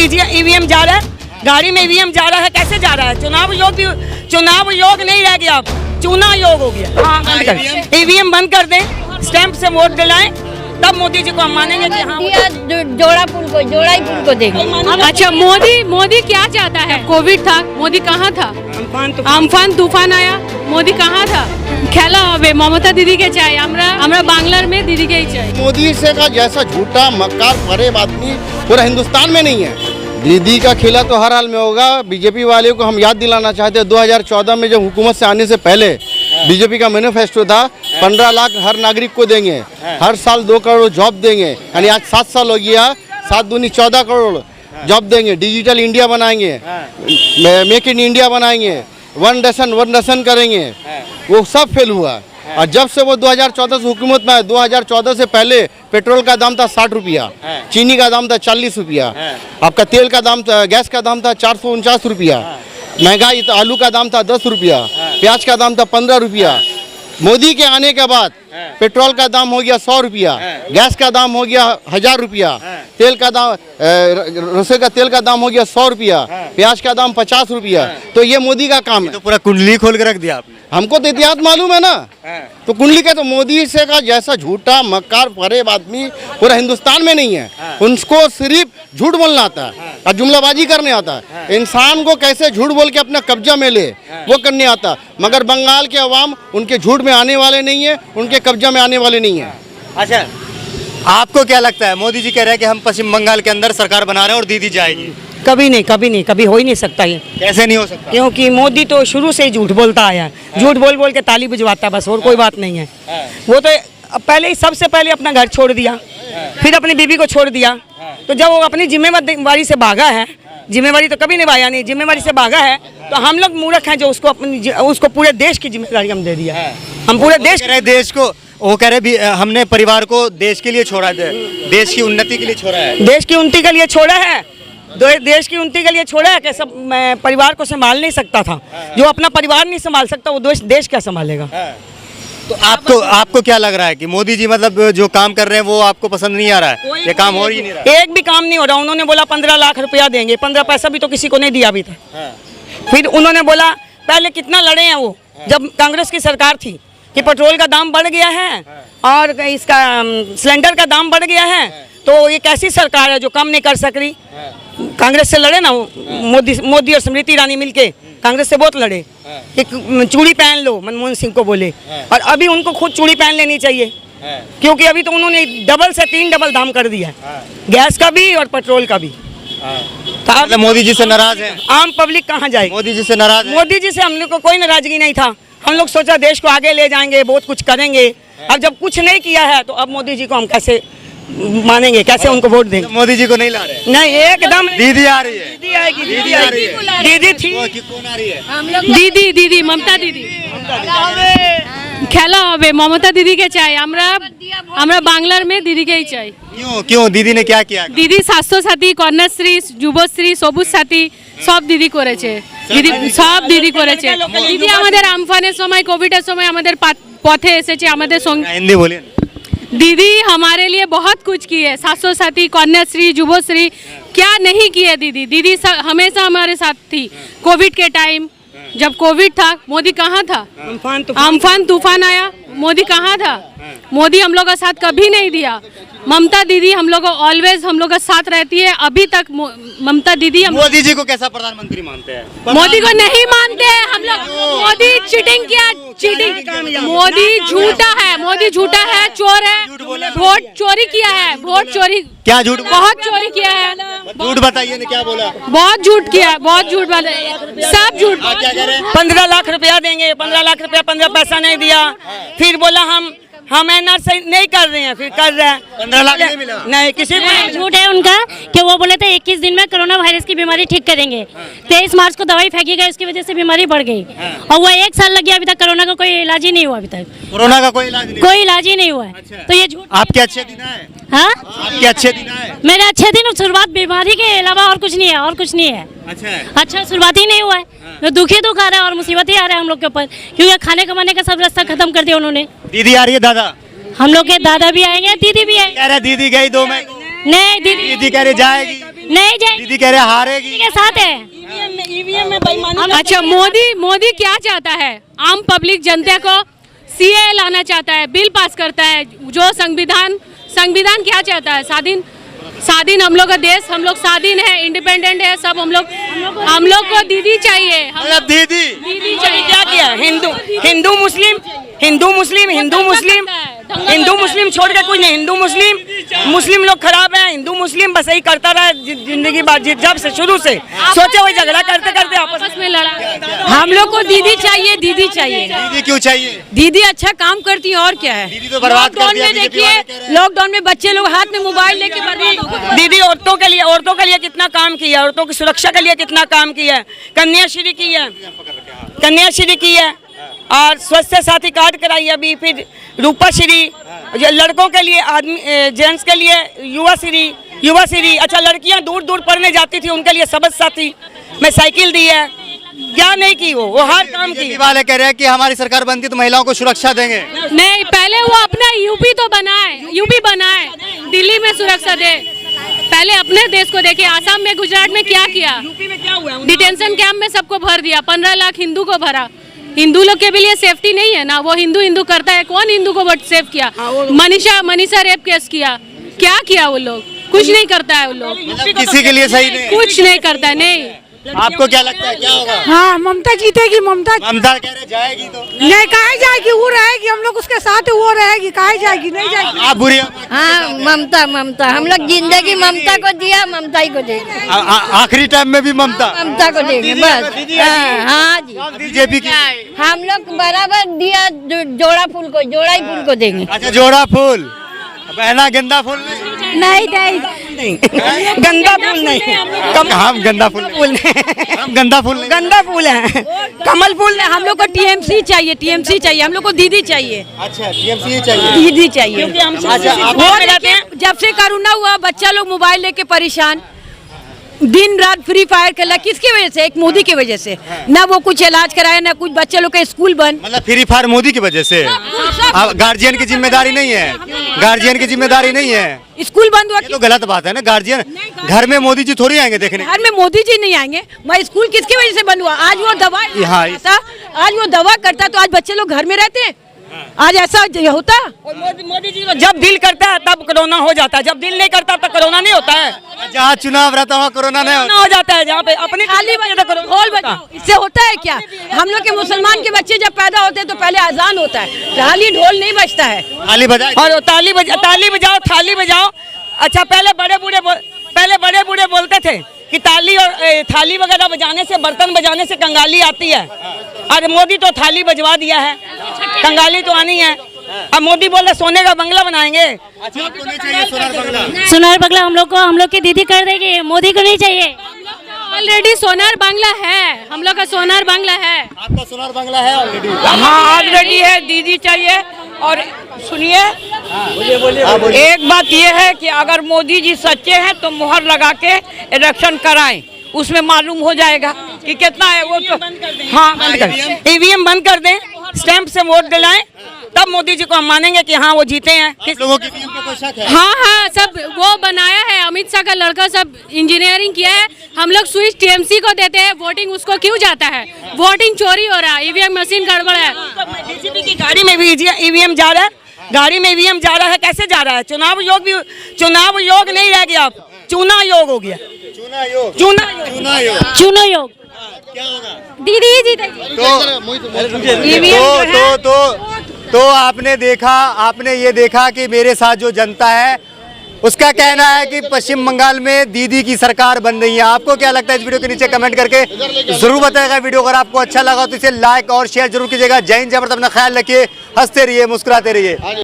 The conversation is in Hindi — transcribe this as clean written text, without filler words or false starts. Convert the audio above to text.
ईवीएम जा रहा है, गाड़ी में ईवीएम जा रहा है, कैसे जा रहा है? चुनाव योग नहीं रह गया, अब चुनाव योग हो गया। हाँ, बंद कर, ईवीएम बंद कर दें, स्टैंप से वोट दिलाएं, तब मोदी जी को हम मानेंगे कि हाँ जोड़ा ही पुल को देंगे। अच्छा, मोदी क्या चाहता है? कोविड था, मोदी कहाँ था? अम्फान तूफान आया, मोदी कहाँ था? खेला হবে ममता दीदी के चाय, हमरा बांग्लार में दीदी के ही चाय। मोदी से का जैसा झूठा मक्कार फरेब आदमी पूरा हिंदुस्तान में नहीं है। दीदी का खेला तो हर हाल में होगा। बीजेपी वाले को हम याद दिलाना चाहते हैं, 2014 में जब हुकूमत से आने से पहले बीजेपी का मैनिफेस्टो था 15 लाख हर नागरिक को देंगे, हर साल 2 करोड़ जॉब देंगे, यानी आज 7 साल हो गया, 7 दूनी 14 करोड़ जॉब देंगे, डिजिटल इंडिया बनाएंगे, मेक इन इंडिया बनाएंगे, वन नेशन करेंगे। वो सब फेल हुआ। और जब से वो 2014 से हुकूमत में आए, 2014 से पहले पेट्रोल का दाम था 60 रुपया, चीनी का दाम था 40 रुपया, आपका तेल का दाम था, गैस का दाम था 449 रुपया, महंगाई तो आलू का दाम था 10 रुपया, प्याज का दाम था 15 रुपया। मोदी के आने के बाद पेट्रोल का दाम हो गया 100 रुपया, गैस का दाम हो गया 1000 रुपया, तेल का दाम रसोई का तेल का दाम हो गया 100 रुपया, प्याज का दाम 50 रुपया। तो ये मोदी का काम है। तो पूरा कुंडली खोल के रख दिया आपने। हमको तो इतिहास मालूम है ना, तो कुंडली का तो मोदी से का जैसा झूठा मक्कार फरेब आदमी पूरा हिंदुस्तान में नहीं है। उनको सिर्फ झूठ बोलना आता है और जुमलाबाजी करने आता है। इंसान को कैसे झूठ बोल के अपना कब्जा में ले वो करने आता, मगर बंगाल के अवाम उनके झूठ में आने वाले नहीं है, उनके कब्जा में आने वाले नहीं है। अच्छा, आपको क्या लगता है? मोदी जी कह रहे हैं कि हम पश्चिम बंगाल के अंदर सरकार बना रहे हैं और दीदी जाएगी। कभी नहीं, कभी हो ही नहीं सकता ये। कैसे नहीं हो सकता? क्योंकि मोदी तो शुरू से ही झूठ बोलता आया है, झूठ बोल के ताली बजवाता है, बस और कोई बात नहीं है। वो तो पहले ही सबसे पहले अपना घर छोड़ दिया, फिर अपनी बीबी को छोड़ दिया। तो जब वो अपनी जिम्मेवारी से भागा है, जिम्मेवारी तो कभी निभाया नहीं, जिम्मेवारी से भागा है, तो हम लोग मूर्ख हैं जो उसको पूरे देश की जिम्मेदारी हम दे दिया। हम पूरे देश को, वो कह रहे हमने परिवार को देश के लिए छोड़ा है, देश की उन्नति के लिए छोड़ा है। देश की उन्नति के लिए छोड़ा है, देश की उन्नति के लिए छोड़ा है कि सब परिवार को संभाल नहीं सकता था। जो अपना परिवार नहीं संभाल सकता वो देश क्या संभालेगा? तो आपको क्या लग रहा है कि मोदी जी मतलब जो काम कर रहे हैं वो आपको पसंद नहीं आ रहा है? ये काम हो ही नहीं रहा, एक भी काम नहीं हो रहा। उन्होंने बोला 15 लाख रुपया देंगे, 15 पैसा भी तो किसी को नहीं दिया अभी तक। फिर उन्होंने बोला, पहले कितना लड़े हैं वो जब कांग्रेस की सरकार थी कि पेट्रोल का दाम बढ़ गया है और इसका सिलेंडर का दाम बढ़ गया है, तो ये कैसी सरकार है जो कम नहीं कर सक रही? कांग्रेस से लड़े ना मोदी और स्मृति ईरानी मिलके कांग्रेस से बहुत लड़े कि चूड़ी पहन लो, मनमोहन सिंह को बोले। और अभी उनको खुद चूड़ी पहन लेनी चाहिए, क्योंकि अभी तो उन्होंने डबल से 3 डबल दाम कर दिया है, गैस का भी और पेट्रोल का भी। तो मोदी जी से नाराज है आम पब्लिक कहाँ जाएगी? मोदी जी से नाराज है? मोदी जी से हम लोग को कोई नाराजगी नहीं था। हम लोग सोचा देश को आगे ले जाएंगे, बहुत कुछ करेंगे। अब जब कुछ नहीं किया है तो अब मोदी जी को हम कैसे मानेंगे, कैसे उनको वोट देंगे? मोदी जी को नहीं ला रहे? नहीं, एकदम दीदी आ रही है, दीदी आएगी, दीदी आ रही है। दीदी थी, कौन आ रही है? दीदी ममता दीदी खेला হবে ममता दीदी के चाय, আমরা বাংলার में दीदी के ही चाय। क्यों दीदी ने क्या किया? दीदी স্বাস্থ্য সাথী, কন্যাশ্রী, যুবশ্রী, সবুজ সাথী সব দিদি করেছে। দিদি সব দিদি করেছে। দিদি আমাদের আমফানের সময়, কোভিডের সময় আমাদের পথে এসেছে, আমাদের সঙ্গে। हिंदी बोलिए। दीदी हमारे लिए बहुत कुछ की है, 700 साथी, कन्याश्री, जुबोश्री, क्या नहीं किए दीदी। दीदी हमेशा हमारे साथ थी। कोविड के टाइम जब कोविड था, मोदी कहाँ था? अम्फान तूफान आया, मोदी कहाँ था? मोदी हम लोग का साथ कभी नहीं दिया। ममता दीदी हम लोग ऑलवेज हम लोग का साथ रहती है। अभी तक ममता दीदी मोदी जी को कैसा प्रधानमंत्री मानते हैं? मोदी को नहीं मानते हैं हम लोग। मोदी चीटिंग किया, चीटिंग। मोदी झूठा है, मोदी झूठा है, चोर है, वोट चोरी किया है, वोट चोरी। क्या झूठ? बहुत चोरी किया है। झूठ बताइए ना, क्या बोला? बहुत झूठ किया, बहुत झूठ बोला, सब झूठ। 15 लाख रुपया देंगे, 15 लाख रुपया 15 पैसा नहीं दिया। फिर बोला हम एनआरसी नहीं कर रहे हैं, फिर कर रहे हैं। 15 लाख नहीं मिला? नहीं, किसी को झूठ है उनका कि वो बोले थे 21 दिन में कोरोना वायरस की बीमारी ठीक करेंगे। 23 मार्च को दवाई फेंकी गई, उसकी वजह से बीमारी बढ़ गई और वो 1 साल लग गया, अभी तक कोरोना का कोई इलाज ही नहीं हुआ। अभी तक कोरोना का कोई इलाज नहीं? कोई इलाज ही नहीं हुआ है। तो ये झूठ। आपके अच्छे दिन आए? हाँ, आपके अच्छे दिन आए? मेरे अच्छे दिन शुरुआत बीमारी के अलावा और कुछ नहीं है, और कुछ नहीं है। अच्छा शुरुआत ही नहीं हुआ है, तो दुख ही दुख आ रहा है और मुसीबत ही आ रहा है हम लोग के ऊपर, क्योंकि खाने कमाने का सब रास्ता खत्म कर दिया उन्होंने। दीदी आ रही है? दादा? हम लोग के दादा भी आएंगे, दीदी भी आएंगे। कह रहे दीदी गई 2 महीने। नहीं, दीदी कह रही जाएगी। नहीं जाएगी, दीदी कह रहे हैं हारेगी। के साथ है। ईवीएम में बेईमानी। अच्छा, मोदी क्या चाहता है? आम पब्लिक जनता को सीए लाना चाहता है, बिल पास करता है। जो संविधान क्या चाहता है? स्वाधीन हम लोग का देश, हम लोग स्वाधीन है, इंडिपेंडेंट है सब। हम लोग को दीदी चाहिए। दीदी चाहिए। क्या किया? हिंदू मुस्लिम छोड़ के कोई नहीं। हिंदू मुस्लिम लोग खराब है। हिंदू मुस्लिम बस यही करता रहा जिंदगी भर, जब से शुरू से सोचे वही झगड़ा करते करते आपस में लड़ा। हम लोग को दीदी चाहिए। दीदी क्यों चाहिए? दीदी अच्छा काम करती है और क्या है। दीदी तो बर्बाद कर दिया। देखिए लॉकडाउन में बच्चे लोग हाथ में मोबाइल लेके बर्बाद हो गए। दीदी औरतों के लिए कितना काम किया, औरतों की सुरक्षा के लिए कितना काम किया। कन्याश्री की है और स्वास्थ्य साथी कार्ड कराई अभी, फिर रूपाश्री, जो लड़कों के लिए, आदमी जेंट्स के लिए युवाश्री। अच्छा, लड़कियां दूर पढ़ने जाती थी उनके लिए सबज साथी में साइकिल दी है। क्या नहीं की वो हर काम की। वाले कह रहे हैं कि हमारी सरकार बनती तो महिलाओं को सुरक्षा देंगे। नहीं, पहले वो अपना यूपी बनाए, दिल्ली में सुरक्षा दे। पहले अपने देश को देखे। आसाम में, गुजरात में क्या किया? यूपी में क्या हुआ? डिटेंशन कैंप में सबको भर दिया। 15 लाख हिंदू को भरा। हिंदू लोग के लिए सेफ्टी नहीं है ना। वो हिंदू करता है। कौन हिंदू को वोट सेव किया? मनीषा रेप केस किया। क्या किया वो लोग? कुछ नहीं करता है वो लोग। किसी के लिए सही नहीं, कुछ नहीं करता है। नहीं, आपको क्या लगता है क्या होगा? हाँ, ममता जीतेगी। ममता कह रहे जाएगी तो नहीं, कहाँ जाएगी? वो रहेगी, हम लोग उसके साथ वो रहेगी। कहाँ जाएगी? नहीं जाएगी। आप बुरी। हाँ, ममता हम लोग जिंदगी ममता को दिया, ममता ही को देंगे। आखिरी टाइम में भी ममता को देंगे बस। हाँ जी, बीजेपी की। हम लोग बराबर दिया। जोड़ा फूल को देंगे। अच्छा, जोड़ा फूल, बहना गेंदा फूल नहीं गंदा फूल नहीं। हम गंदा फूल नहीं। गंदा फूल है, कमल फूल। हम लोग को टीएमसी चाहिए। हम लोग को दीदी चाहिए। अच्छा, टीएमसी चाहिए। दीदी चाहिए। अच्छा, जब से कोरोना हुआ बच्चा लोग मोबाइल लेके परेशान, दिन रात फ्री फायर खेला। किसकी वजह से? एक मोदी की वजह से। ना वो कुछ इलाज कराया, ना कुछ। बच्चे लोग के स्कूल बंद। मतलब फ्री फायर मोदी की वजह से। गार्जियन की जिम्मेदारी नहीं है। स्कूल बंद हुआ। ये तो गलत बात है ना। गार्जियन घर में मोदी जी थोड़ी आएंगे देखने। घर में मोदी जी नहीं आएंगे। मैं स्कूल किसकी वजह से बंद हुआ? आज वो दवा करता तो आज बच्चे लोग घर में रहते हैं। आज ऐसा होता। मोदी जी जब दिल करता है तब कोरोना हो जाता है, जब दिल नहीं करता तब कोरोना नहीं होता है। जहाँ चुनाव रहता है कोरोना नहीं हो जाता है। जहाँ पे अपनी इससे होता है क्या? हम लोग के मुसलमान के बच्चे जब पैदा होते हैं तो पहले अजान होता है, थाली ढोल नहीं बजता है। थाली बजाओ और ताली बजाओ, थाली बजाओ। अच्छा, पहले बड़े बूढ़े बोलते थे कि ताली और थाली वगैरह बजाने से, बर्तन बजाने से कंगाली आती है। और मोदी तो थाली बजवा दिया है, कंगाली तो आनी है। अब मोदी बोले सोने का बंगला बनाएंगे। अच्छा, आपको नहीं चाहिए सोनार बंगला? सोनार बंगला हम लोग की दीदी कर देगी, मोदी को नहीं चाहिए। ऑलरेडी सोनार बांग्ला है। हम लोग का सोनार बांग्ला है। आपका सोनार बांग्ला है ऑलरेडी? हाँ, ऑलरेडी है। दीदी चाहिए। और सुनिए, एक बात ये है कि अगर मोदी जी सच्चे हैं तो मुहर लगा के इलेक्शन कराएं, उसमें मालूम हो जाएगा कि कितना है। वो तो हाँ, बंद कर, ईवीएम बंद कर दें, स्टैंप से वोट दिलाएं, तब मोदी जी को हम मानेंगे कि हाँ वो जीते हैं। किस लोगों की ईवीएम पे कोई शक है? हाँ, सब वो बनाया है। अमित शाह का लड़का सब इंजीनियरिंग किया है। हम लोग स्विच टीएमसी को देते हैं, वोटिंग उसको क्यों जाता है? वोटिंग चोरी हो रहा है, ईवीएम मशीन गड़बड़ है। डीजीपी की गाड़ी में भी ईवीएम जा रहा है, कैसे जा रहा है? चुनाव योग नहीं रह गया, अब चुनाव योग हो गया। चुनो योग क्या होगा? दीदी ही जीतेगी। तो आपने ये देखा कि मेरे साथ जो जनता है उसका कहना है कि पश्चिम बंगाल में दीदी की सरकार बन रही है। आपको क्या लगता है? इस वीडियो के नीचे कमेंट करके जरूर बताएगा। वीडियो अगर आपको अच्छा लगा तो इसे लाइक और शेयर जरूर कीजिएगा। जय हिंद, जय भारत। अपना ख्याल रखिए, हंसते रहिए, मुस्कुराते रहिए।